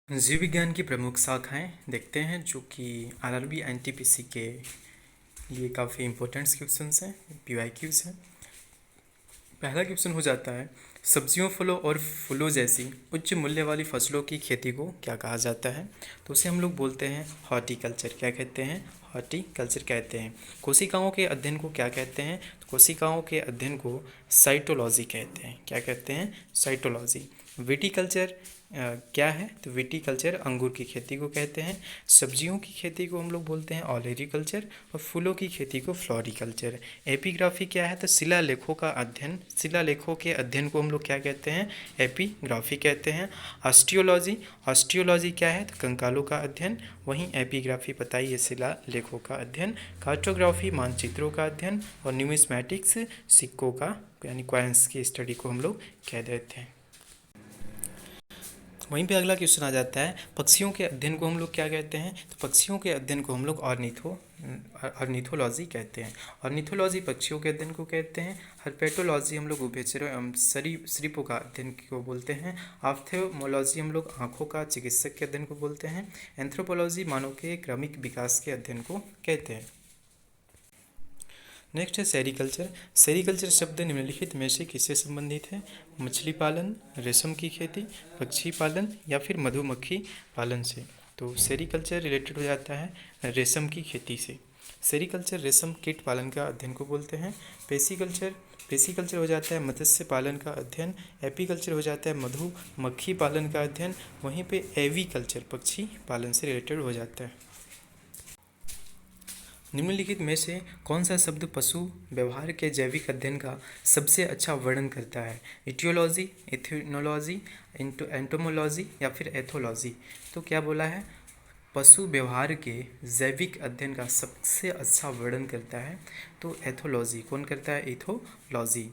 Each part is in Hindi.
जीव विज्ञान की प्रमुख शाखाएं देखते हैं जो कि आरआरबी एनटीपीसी के लिए काफ़ी इंपॉर्टेंट क्वेश्चंस हैं, पीवाईक्यूज हैं। पहला क्वेश्चन हो जाता है, सब्जियों फलों और फूलों जैसी उच्च मूल्य वाली फसलों की खेती को क्या कहा जाता है? तो उसे हम लोग बोलते हैं हॉर्टिकल्चर। क्या कहते हैं? हॉर्टिकल्चर कहते हैं। कोशिकाओं के अध्ययन को क्या कहते हैं? तो कोशिकाओं के अध्ययन को साइटोलॉजी कहते हैं। क्या कहते हैं? साइटोलॉजी। विटीकल्चर क्या है? तो विटीकल्चर अंगूर की खेती को कहते हैं। सब्जियों की खेती को हम लोग बोलते हैं ऑलरिकल्चर और फूलों की खेती को फ्लोरिकल्चर। एपिग्राफी क्या है? तो शिलालेखों का अध्ययन, शिलालेखों के अध्ययन को हम लोग क्या कहते हैं? एपिग्राफी कहते हैं। ऑस्टियोलॉजी, ऑस्टियोलॉजी क्या है? तो कंकालों का अध्ययन। वहीं एपिग्राफी पता ही है, शिलालेखों का अध्ययन। कार्टोग्राफी मानचित्रों का अध्ययन और न्यूमिस्मैटिक्स सिक्कों का यानी कॉइन्स की स्टडी को हम लोग कह देते हैं। वहीं पे अगला क्वेश्चन आ जाता है, पक्षियों के अध्ययन को हम लोग क्या कहते हैं? तो पक्षियों के अध्ययन को हम लोग ऑर्निथोलॉजी कहते हैं। ऑर्निथोलॉजी पक्षियों के अध्ययन को कहते हैं। हर्पेटोलॉजी हम लोग उभयचरों एवं सरीसृपों का अध्ययन को बोलते हैं। ऑफ्थेल्मोलॉजी हम लोग आँखों का चिकित्सक के अध्ययन को बोलते हैं। एंथ्रोपोलॉजी मानव के क्रमिक विकास के अध्ययन को कहते हैं। नेक्स्ट है सेरीकल्चर। सेरीकल्चर शब्द निम्नलिखित में से किससे संबंधित है? मछली पालन, रेशम की खेती, पक्षी पालन या फिर मधुमक्खी पालन से। तो सेरीकल्चर रिलेटेड हो जाता है रेशम की खेती से। सेरीकल्चर रेशम कीट पालन का अध्ययन को बोलते हैं। पेसिकल्चर हो जाता है मत्स्य पालन का अध्ययन। एपीकल्चर हो जाता है मधुमक्खी पालन का अध्ययन। वहीं पे एवीकल्चर पक्षी पालन से रिलेटेड हो जाता है। निम्नलिखित में से कौन सा शब्द पशु व्यवहार के जैविक अध्ययन का सबसे अच्छा वर्णन करता है? इटियोलॉजी, एथनोलॉजी, एंटोमोलॉजी या फिर एथोलॉजी। तो क्या बोला है? पशु व्यवहार के जैविक अध्ययन का सबसे अच्छा वर्णन करता है तो एथोलॉजी। कौन करता है? एथोलॉजी।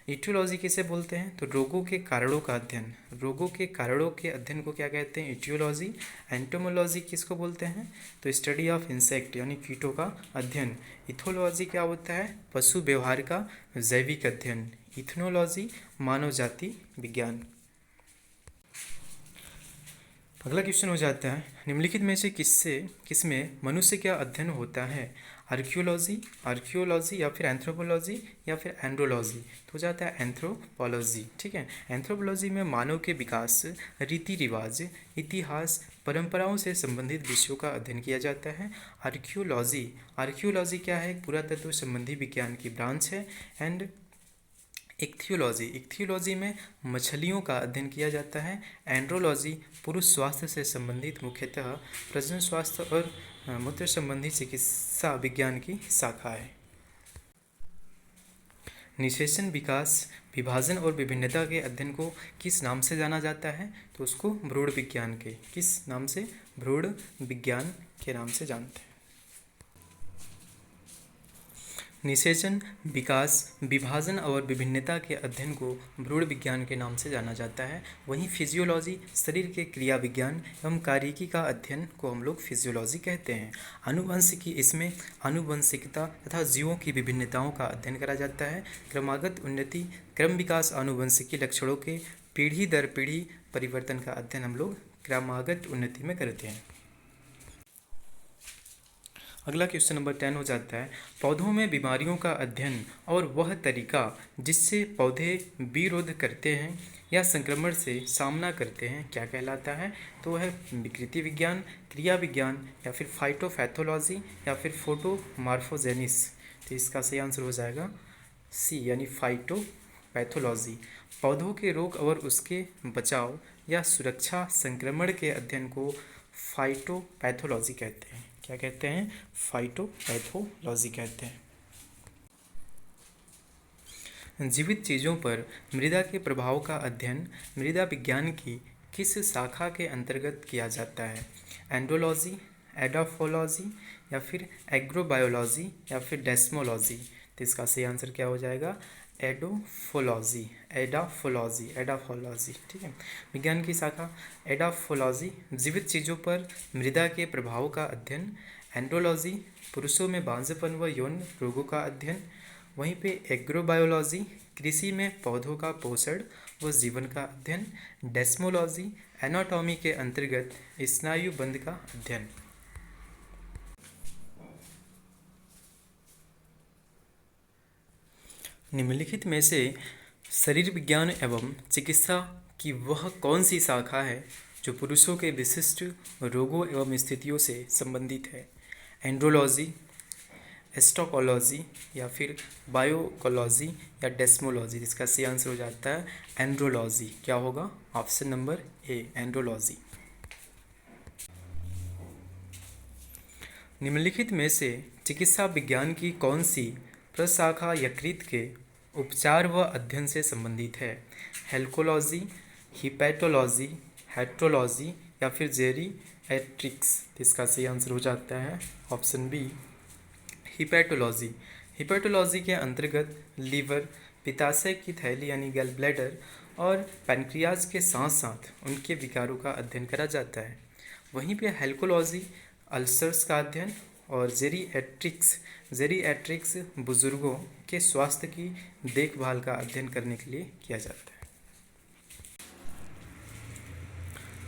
इटियोलॉजी किसे बोलते हैं? तो रोगों के कारणों का अध्ययन, रोगों के कारणों के अध्ययन को क्या कहते हैं? इटियोलॉजी। एंटोमोलॉजी किसको बोलते हैं? तो स्टडी ऑफ इंसेक्ट यानी कीटों का अध्ययन। इथोलॉजी क्या होता है? पशु व्यवहार का जैविक अध्ययन। इथनोलॉजी मानव जाति विज्ञान। अगला क्वेश्चन हो जाता है, निम्नलिखित में से किसमें मनुष्य का अध्ययन होता है? आर्कियोलॉजी या फिर एंथ्रोपोलॉजी या फिर एंड्रोलॉजी। तो हो जाता है एंथ्रोपोलॉजी। ठीक है। एंथ्रोपोलॉजी में मानव के विकास, रीति रिवाज, इतिहास, परंपराओं से संबंधित विषयों का अध्ययन किया जाता है। आर्कियोलॉजी क्या है? पुरातत्व संबंधी विज्ञान की ब्रांच है। एंड इक्थियोलॉजी में मछलियों का अध्ययन किया जाता है। एंड्रोलॉजी पुरुष स्वास्थ्य से संबंधित मुख्यतः प्रजनन स्वास्थ्य और मूत्र संबंधी चिकित्सा विज्ञान की शाखा है। निषेचन, विकास, विभाजन और विभिन्नता के अध्ययन को किस नाम से जाना जाता है? तो उसको भ्रूण विज्ञान के किस नाम से? भ्रूण विज्ञान के नाम से जानते हैं। निषेचन, विकास, विभाजन और विभिन्नता के अध्ययन को भ्रूण विज्ञान के नाम से जाना जाता है। वहीं फिजियोलॉजी शरीर के क्रिया विज्ञान एवं कार्यकी का अध्ययन को हम लोग फिजियोलॉजी कहते हैं। आनुवंशिकी, इसमें आनुवंशिकता तथा जीवों की विभिन्नताओं का अध्ययन करा जाता है। क्रमागत उन्नति, क्रम विकास, आनुवंशिकी लक्षणों के पीढ़ी दर पीढ़ी परिवर्तन का अध्ययन हम लोग क्रमागत उन्नति में करते हैं। अगला क्वेश्चन नंबर 10 हो जाता है, पौधों में बीमारियों का अध्ययन और वह तरीका जिससे पौधे विरोध करते हैं या संक्रमण से सामना करते हैं क्या कहलाता है? तो वह विकृति विज्ञान, क्रिया विज्ञान या फिर फाइटोपैथोलॉजी या फिर फोटोमार्फोजेनिस। तो इसका सही आंसर हो जाएगा सी यानी फाइटोपैथोलॉजी। पौधों के रोग और उसके बचाव या सुरक्षा संक्रमण के अध्ययन को फाइटोपैथोलॉजी कहते हैं। क्या कहते हैं? फाइटोपैथोलॉजी कहते हैं। जीवित चीज़ों पर मृदा के प्रभाव का अध्ययन मृदा विज्ञान की किस शाखा के अंतर्गत किया जाता है? एंड्रोलॉजी, एडाफोलॉजी या फिर एग्रोबायोलॉजी या फिर डेस्मोलॉजी। तो इसका सही आंसर क्या हो जाएगा? एडाफोलॉजी। ठीक है। विज्ञान की शाखा एडाफोलॉजी जीवित चीज़ों पर मृदा के प्रभाव का अध्ययन। एंड्रोलॉजी पुरुषों में बांझपन व यौन रोगों का अध्ययन। वहीं पे एग्रोबायोलॉजी कृषि में पौधों का पोषण व जीवन का अध्ययन। डेस्मोलॉजी, एनाटॉमी के अंतर्गत स्नायु बंध का अध्ययन। निम्नलिखित में से शरीर विज्ञान एवं चिकित्सा की वह कौन सी शाखा है जो पुरुषों के विशिष्ट रोगों एवं स्थितियों से संबंधित है? एंड्रोलॉजी, एस्ट्रोकोलॉजी या फिर बायोकोलॉजी या डेस्मोलॉजी। इसका सही आंसर हो जाता है एंड्रोलॉजी। क्या होगा? Option number A, andrology. निम्नलिखित में से चिकित्सा विज्ञान की कौन सी प्रशाखा यकृत के उपचार व अध्ययन से संबंधित है? हेल्कोलॉजी, हिपैटोलॉजी, हेट्रोलॉजी या फिर जेरिएट्रिक्स। इसका सही आंसर हो जाता है ऑप्शन बी, हिपैटोलॉजी। हिपैटोलॉजी के अंतर्गत लीवर, पित्ताशय की थैली यानी गैल ब्लैडर और पैनक्रियाज के साथ साथ उनके विकारों का अध्ययन करा जाता है। वहीं पे हेल्कोलॉजी अल्सर्स का अध्ययन और जेरिएट्रिक्स बुजुर्गों के स्वास्थ्य की देखभाल का अध्ययन करने के लिए किया जाता है।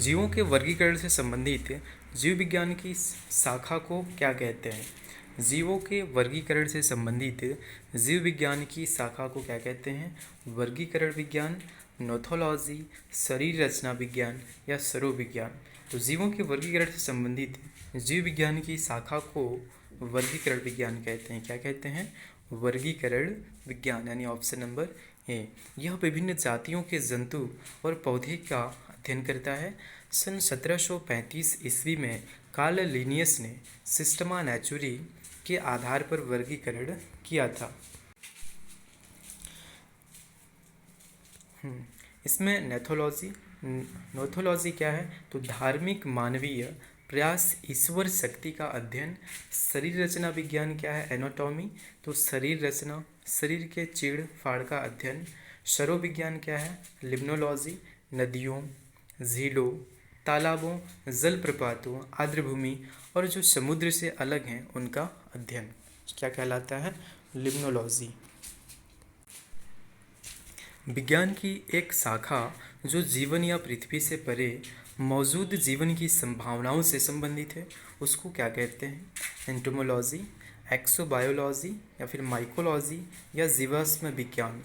जीवों के वर्गीकरण से संबंधित जीव विज्ञान की शाखा को क्या कहते हैं? जीवों के वर्गीकरण से संबंधित जीव विज्ञान की शाखा को क्या कहते हैं? वर्गीकरण विज्ञान, नोथोलॉजी, शरीर रचना विज्ञान या सरोविज्ञान। तो जीवों के वर्गीकरण से संबंधित जीव विज्ञान की शाखा को वर्गीकरण विज्ञान कहते हैं। क्या कहते हैं? वर्गीकरण विज्ञान, यानी ऑप्शन नंबर ए। यह विभिन्न जातियों के जंतु और पौधे का अध्ययन करता है। सन 1735 ईस्वी में कार्ल लिनियस ने सिस्टमा नेचुरी के आधार पर वर्गीकरण किया था। इसमें नोथोलॉजी क्या है? तो धार्मिक मानवीय प्रयास, ईश्वर शक्ति का अध्ययन। शरीर रचना विज्ञान क्या है? एनाटॉमी। तो शरीर रचना, शरीर के चीड़ फाड़ का अध्ययन। सरोविज्ञान क्या है? लिम्नोलॉजी, नदियों, झीलों, तालाबों, जलप्रपातों, आर्द्रभूमि और जो समुद्र से अलग हैं उनका अध्ययन क्या कहलाता है? लिम्नोलॉजी। विज्ञान की एक शाखा जो जीवन या पृथ्वी से परे मौजूद जीवन की संभावनाओं से संबंधित है उसको क्या कहते हैं? एंटोमोलॉजी, एक्सोबायोलॉजी या फिर माइकोलॉजी या जीवाश्म विज्ञान।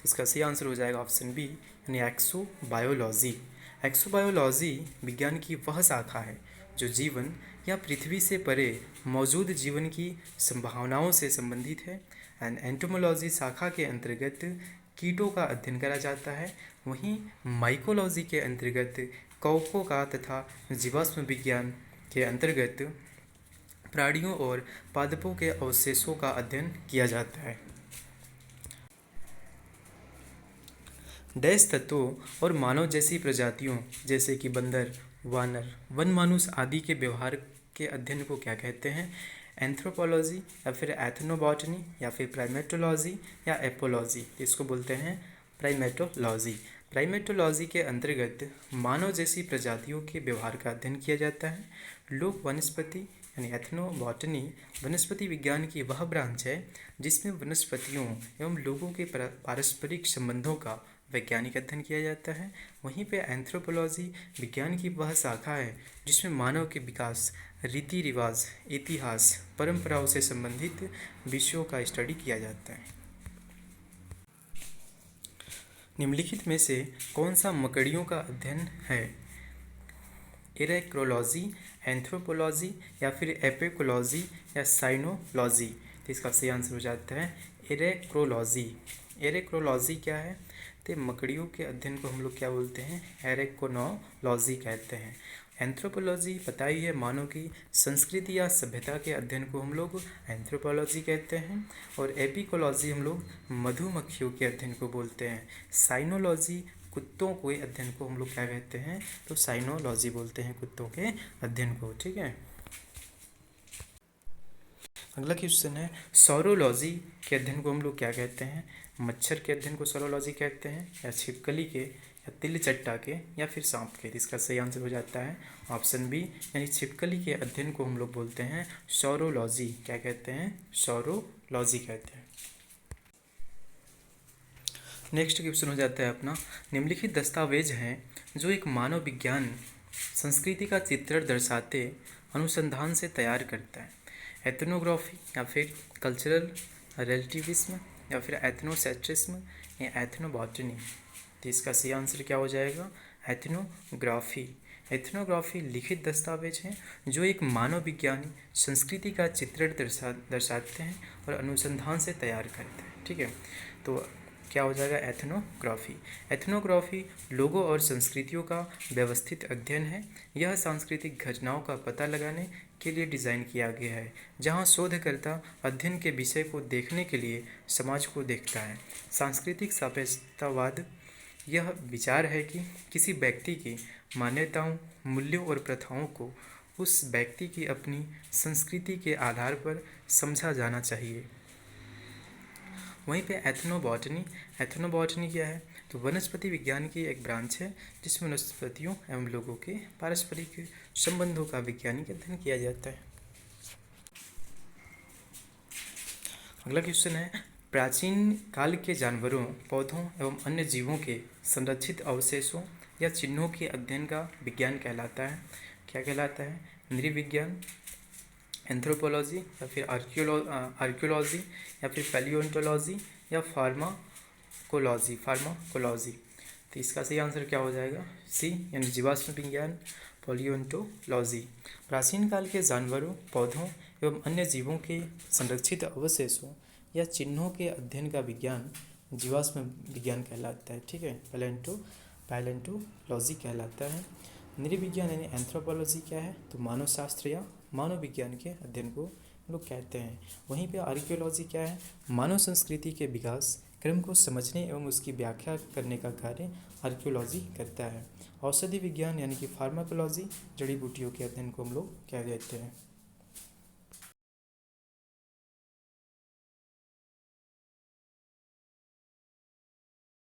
इसका सही आंसर हो जाएगा ऑप्शन बी, यानी एक्सोबायोलॉजी। एक्सोबायोलॉजी विज्ञान की वह शाखा है जो जीवन या पृथ्वी से परे मौजूद जीवन की संभावनाओं से संबंधित है। एंड एंटोमोलॉजी शाखा के अंतर्गत कीटों का अध्ययन करा जाता है। वहीं माइकोलॉजी के अंतर्गत कवकों का तथा जीवाश्म विज्ञान के अंतर्गत प्राणियों और पादपों के अवशेषों का अध्ययन किया जाता है। डैश तत्वों और मानव जैसी प्रजातियों जैसे कि बंदर, वानर, वन मानुष आदि के व्यवहार के अध्ययन को क्या कहते हैं? एंथ्रोपोलॉजी या फिर एथनोबॉटनी या फिर प्राइमेटोलॉजी या एपोलॉजी। इसको बोलते हैं प्राइमेटोलॉजी। प्राइमेटोलॉजी के अंतर्गत मानव जैसी प्रजातियों के व्यवहार का अध्ययन किया जाता है। लोक वनस्पति यानी एथनोबॉटनी वनस्पति विज्ञान की वह ब्रांच है जिसमें वनस्पतियों एवं लोगों के पारस्परिक संबंधों का वैज्ञानिक अध्ययन किया जाता है। वहीं पे एंथ्रोपोलॉजी विज्ञान की वह शाखा है जिसमें मानव के विकास, रीति रिवाज, इतिहास, परंपराओं से संबंधित विषयों का स्टडी किया जाता है। निम्नलिखित में से कौन सा मकड़ियों का अध्ययन है? इरेक्रोलॉजी, एंथ्रोपोलॉजी या फिर एपिकोलॉजी या साइनोलॉजी। तो इसका सही आंसर हो जाता है इरेक्रोलॉजी। इरेक्रोलॉजी क्या है? तो मकड़ियों के अध्ययन को हम लोग क्या बोलते हैं? एरेकोनोलॉजी कहते हैं। एंथ्रोपोलॉजी पता ही है, मानव की संस्कृति या सभ्यता के अध्ययन को हम लोग एंथ्रोपोलॉजी कहते हैं। और एपिकोलॉजी हम लोग मधुमक्खियों के अध्ययन को बोलते हैं। साइनोलॉजी कुत्तों के अध्ययन को हम लोग क्या कहते हैं? तो साइनोलॉजी बोलते हैं कुत्तों के अध्ययन को। ठीक है, अगला क्वेश्चन है सौरोलॉजी के अध्ययन को हम लोग क्या कहते हैं? मच्छर के अध्ययन को सौरोलॉजी कहते हैं, या छिपकली के, या तिल चट्टा के, या फिर सांप के। इसका सही आंसर हो जाता है ऑप्शन बी, यानी छिपकली के अध्ययन को हम लोग बोलते हैं सौरोलॉजी। क्या कहते हैं? सौरोलॉजी कहते हैं। नेक्स्ट क्वेश्चन हो जाता है अपना, निम्नलिखित दस्तावेज हैं जो एक मानव विज्ञान संस्कृति का चित्रण दर्शाते अनुसंधान से तैयार करता है। एथनोग्राफी या फिर कल्चरल रिलेटिविज्म या फिर एथनोसेंट्रिज्म या एथनोबॉटनी। तो इसका सही आंसर क्या हो जाएगा? एथनोग्राफी। एथनोग्राफी लिखित दस्तावेज हैं जो एक मानव विज्ञानी संस्कृति का चित्रण दर्शाते हैं और अनुसंधान से तैयार करते हैं। ठीक है, तो क्या हो जाएगा? एथनोग्राफी। एथनोग्राफी लोगों और संस्कृतियों का व्यवस्थित अध्ययन है। यह सांस्कृतिक घटनाओं का पता लगाने के लिए डिज़ाइन किया गया है, जहां शोधकर्ता अध्ययन के विषय को देखने के लिए समाज को देखता है। सांस्कृतिक सापेक्षतावाद यह विचार है कि किसी व्यक्ति की मान्यताओं, मूल्यों और प्रथाओं को उस व्यक्ति की अपनी संस्कृति के आधार पर समझा जाना चाहिए। वहीं पे एथनोबॉटनी। एथनोबॉटनी क्या है? तो वनस्पति विज्ञान की एक ब्रांच है जिसमें वनस्पतियों एवं लोगों के पारस्परिक संबंधों का वैज्ञानिक अध्ययन किया जाता है। अगला क्वेश्चन है, प्राचीन काल के जानवरों, पौधों एवं अन्य जीवों के संरक्षित अवशेषों या चिन्हों के अध्ययन का विज्ञान कहलाता है। क्या कहलाता है? नृविज्ञान, एंथ्रोपोलॉजी या फिर आर्कियोलॉजी या फिर पैलियोंटोलॉजी या फार्माकोलॉजी। तो इसका सही आंसर क्या हो जाएगा? सी, यानी जीवाश्म विज्ञान, पैलियोंटोलॉजी। प्राचीन काल के जानवरों, पौधों एवं अन्य जीवों के संरक्षित अवशेषों या चिन्हों के अध्ययन का विज्ञान जीवाश्म विज्ञान कहलाता है। ठीक है, पैलियोंटोलॉजी कहलाता है। नृविज्ञान यानी एंथ्रोपोलॉजी क्या है? तो मानव शास्त्र या मानव विज्ञान के अध्ययन को लोग कहते हैं। वहीं पे आर्कियोलॉजी क्या है? मानव संस्कृति के विकास क्रम को समझने एवं उसकी व्याख्या करने का कार्य आर्कियोलॉजी करता है। औषधि विज्ञान यानी कि फार्माकोलॉजी, जड़ी बूटियों के अध्ययन को हम लोग क्या कहते हैं?